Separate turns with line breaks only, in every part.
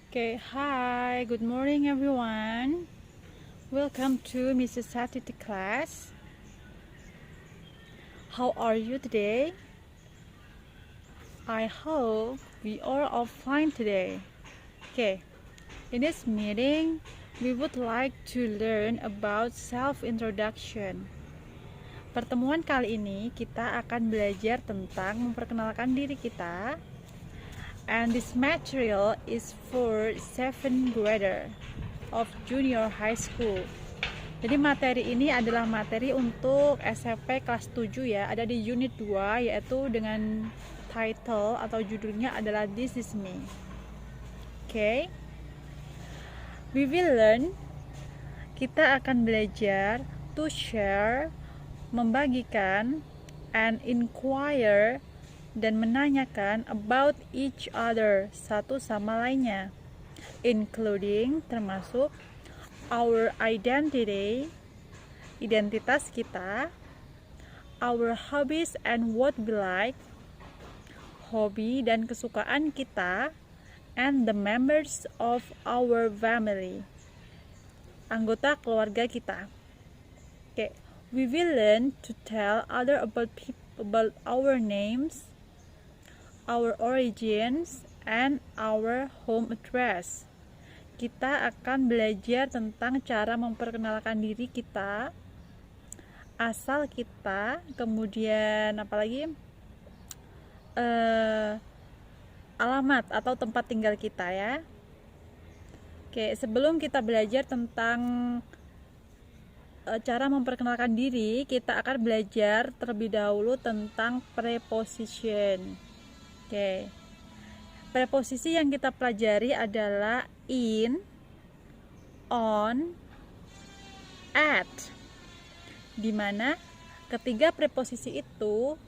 Okay, hi, good morning everyone. Welcome to Mrs. Satiti class. How are you today? I hope we are all fine today. Okay, in this meeting, we would like to learn about self-introduction. Pertemuan kali ini kita akan belajar tentang memperkenalkan diri kita. And this material is for 7th grader of junior high school. Jadi materi ini adalah materi untuk SMP kelas 7 ya. Ada di unit 2 yaitu dengan title atau judulnya adalah This is me. Okay. We will learn. Kita akan belajar to share, membagikan, and inquire, dan menanyakan about each other, satu sama lainnya, including, termasuk our identity, identitas kita, our hobbies and what we like, hobi dan kesukaan kita, and the members of our family, anggota keluarga kita. Okay. We will learn to tell other about our names, our origins, and our home address. Kita akan belajar tentang cara memperkenalkan diri kita, asal kita, kemudian apalagi alamat atau tempat tinggal kita ya. Oke, sebelum kita belajar tentang cara memperkenalkan diri, kita akan belajar terlebih dahulu tentang preposition. Oke. Preposisi yang kita pelajari adalah in, on, at. Dimana ketiga preposisi itu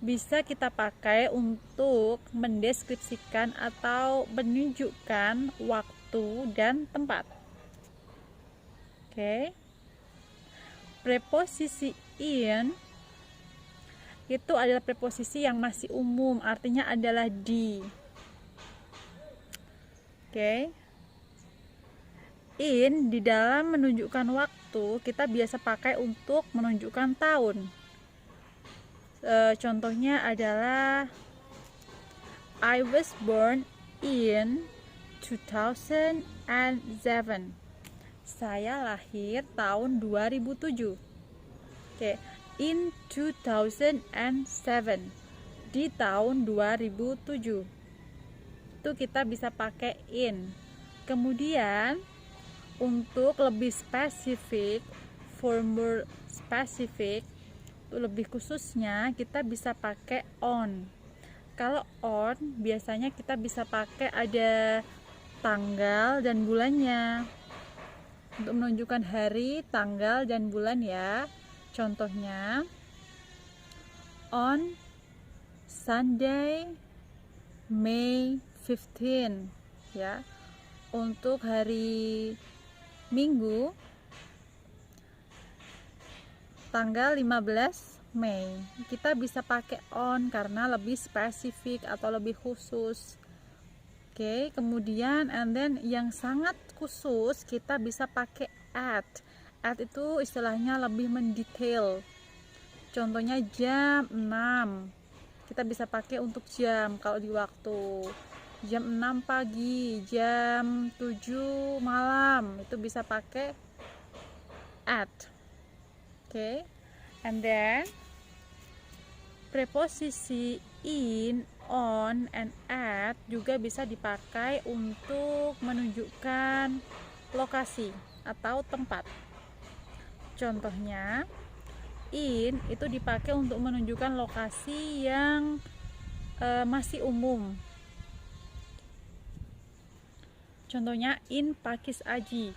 bisa kita pakai untuk mendeskripsikan atau menunjukkan waktu dan tempat. Oke. Preposisi in itu adalah preposisi yang masih umum, artinya adalah di. Oke. In di dalam menunjukkan waktu kita biasa pakai untuk menunjukkan tahun. Contohnya adalah I was born in 2007. Saya lahir tahun 2007. Oke. In 2007, di tahun 2007, itu kita bisa pakai in. Kemudian untuk lebih spesifik, for more specific, lebih khususnya kita bisa pakai on. Kalau on biasanya kita bisa pakai ada tanggal dan bulannya untuk menunjukkan hari, tanggal, dan bulan ya. Contohnya on Sunday, May 15 ya. Untuk hari Minggu tanggal 15 Mei. Kita bisa pakai on karena lebih spesifik atau lebih khusus. Oke, kemudian and then yang sangat khusus kita bisa pakai at. At itu istilahnya lebih mendetail. Contohnya jam 6. Kita bisa pakai untuk jam kalau di waktu. Jam 6 pagi, jam 7 malam, itu bisa pakai at. Oke. And then preposisi in, on, and at juga bisa dipakai untuk menunjukkan lokasi atau tempat. Contohnya, in itu dipakai untuk menunjukkan lokasi yang masih umum. Contohnya in Pakis Aji.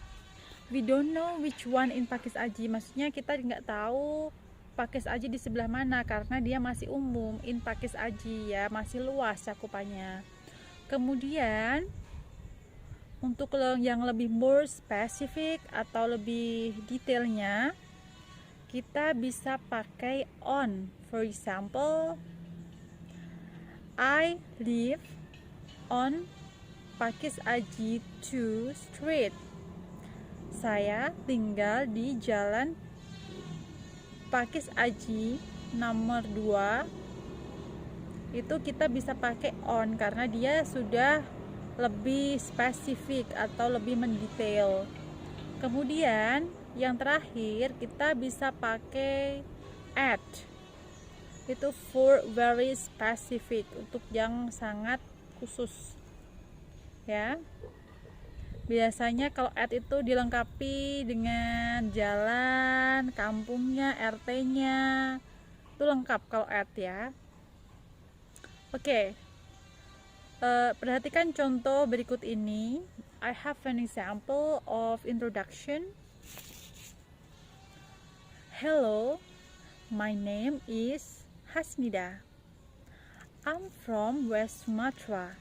We don't know which one in Pakis Aji. Maksudnya kita nggak tahu Pakis Aji di sebelah mana karena dia masih umum. In Pakis Aji ya, masih luas cakupannya. Kemudian untuk yang lebih more spesifik atau lebih detailnya, kita bisa pakai on. For example, I live on Pakis Aji 2 Street. Saya tinggal di jalan Pakis Aji nomor 2. Itu kita bisa pakai on karena dia sudah lebih spesifik atau lebih mendetail. Kemudian yang terakhir kita bisa pakai at. Itu for very specific, untuk yang sangat khusus ya. Biasanya kalau at itu dilengkapi dengan jalan, kampungnya, RT-nya, itu lengkap kalau at ya. Oke. Perhatikan contoh berikut ini. I have an example of introduction. Hello, my name is Hasnida. I'm from West Sumatra.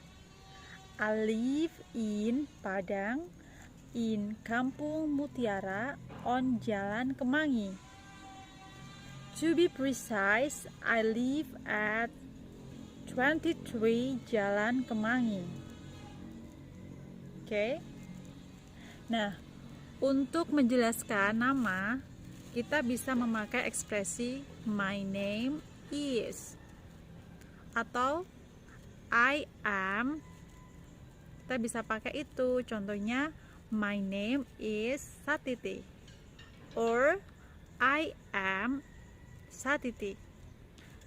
I live in Padang, in Kampung Mutiara, on Jalan Kemangi. To be precise, I live at 23 Jalan Kemangi. Oke. Nah, untuk menjelaskan nama, kita bisa memakai ekspresi my name is atau I am. Kita bisa pakai itu. Contohnya my name is Satiti or I am Satiti.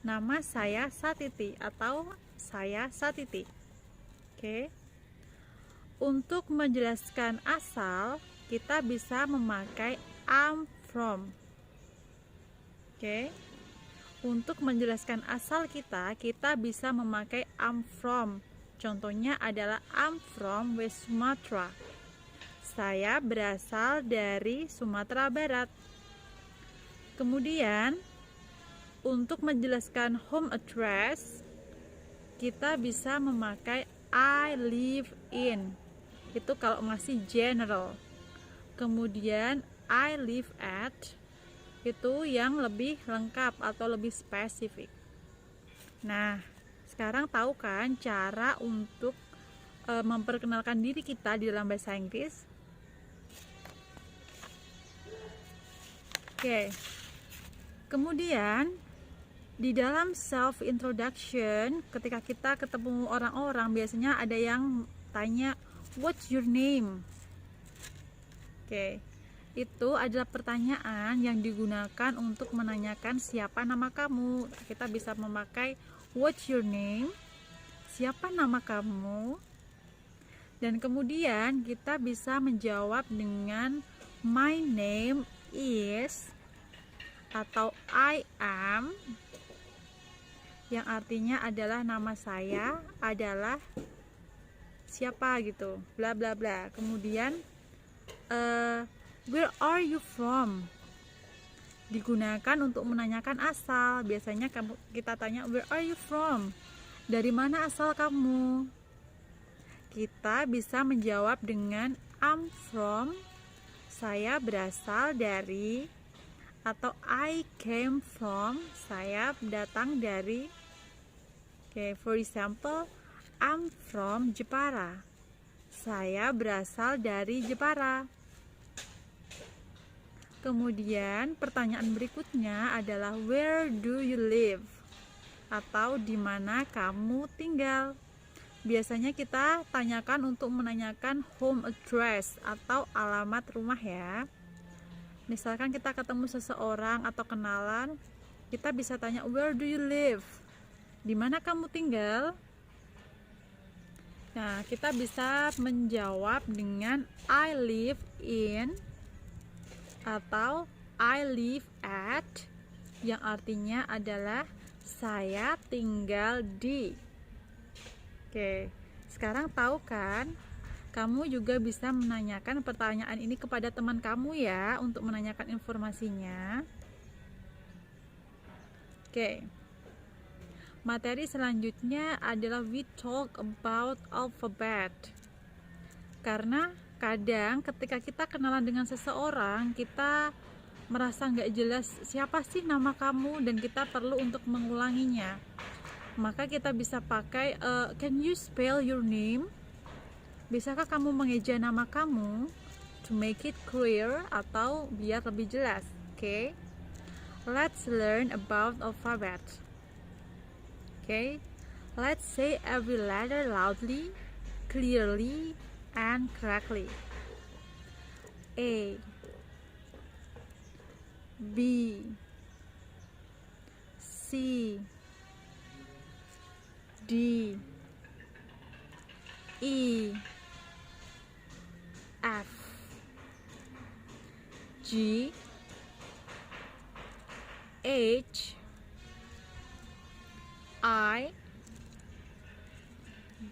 Nama saya Satiti atau saya Satiti. Oke. Untuk menjelaskan asal, kita bisa memakai I'm from. Oke. Untuk menjelaskan asal kita bisa memakai I'm from. Contohnya adalah I'm from West Sumatra. Saya berasal dari Sumatera Barat. Kemudian untuk menjelaskan home address, kita bisa memakai I live in. Itu kalau masih general. Kemudian I live at, itu yang lebih lengkap atau lebih spesifik. Nah, sekarang tahu kan cara untuk memperkenalkan diri kita di dalam bahasa Inggris? Oke. Kemudian di dalam self introduction, ketika kita ketemu orang-orang, biasanya ada yang tanya what's your name? Oke. Itu adalah pertanyaan yang digunakan untuk menanyakan siapa nama kamu. Kita bisa memakai what's your name? Siapa nama kamu? Dan kemudian kita bisa menjawab dengan my name is atau I am, yang artinya adalah nama saya adalah siapa gitu, bla bla bla. Kemudian where are you from? Digunakan untuk menanyakan asal. Biasanya kita tanya where are you from? Dari mana asal kamu? Kita bisa menjawab dengan I'm from, saya berasal dari, atau I came from, saya datang dari. Okay, for example, I'm from Jepara. Saya berasal dari Jepara. Kemudian pertanyaan berikutnya adalah where do you live? Atau di mana kamu tinggal? Biasanya kita tanyakan untuk menanyakan home address atau alamat rumah ya. Misalkan kita ketemu seseorang atau kenalan, kita bisa tanya where do you live? Di mana kamu tinggal? Nah, kita bisa menjawab dengan I live in atau I live at, yang artinya adalah saya tinggal di. Oke, sekarang tahu kan? Kamu juga bisa menanyakan pertanyaan ini kepada teman kamu ya, untuk menanyakan informasinya. Oke. Materi selanjutnya adalah we talk about alphabet. Karena kadang ketika kita kenalan dengan seseorang, kita merasa nggak jelas siapa sih nama kamu, dan kita perlu untuk mengulanginya. maka kita bisa pakai can you spell your name? Bisakah kamu mengeja nama kamu? To make it clear atau biar lebih jelas. Okay? Let's learn about alphabet. Okay? Let's say every letter loudly, clearly, and correctly. A, B, C, D, E, F, G, H, I,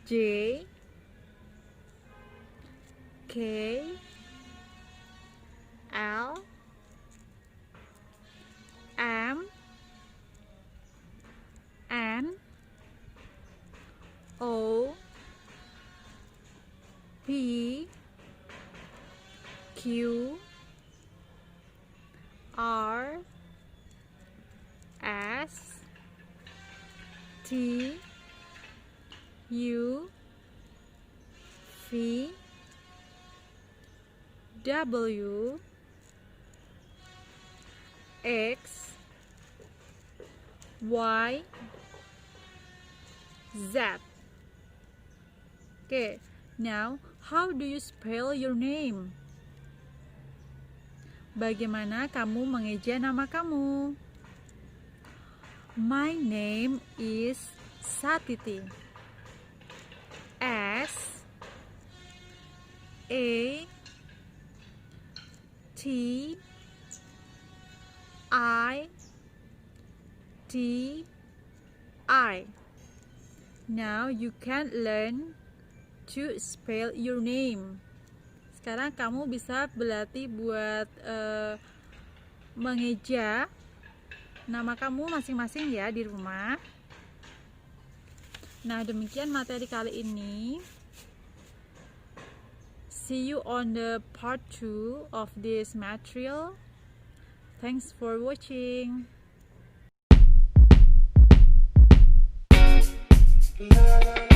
J, K, L, M, N, O, P, Q, R, S, T, U, V, W, X, Y, Z. Okay, now how do you spell your name? Bagaimana kamu mengeja nama kamu? My name is Satiti. S A T I T I. Now you can learn to spell your name. Sekarang kamu bisa berlatih buat mengeja nama kamu masing-masing ya di rumah. Nah, demikian materi kali ini. See you on the part 2 of this material. Thanks for watching.
La, la, la.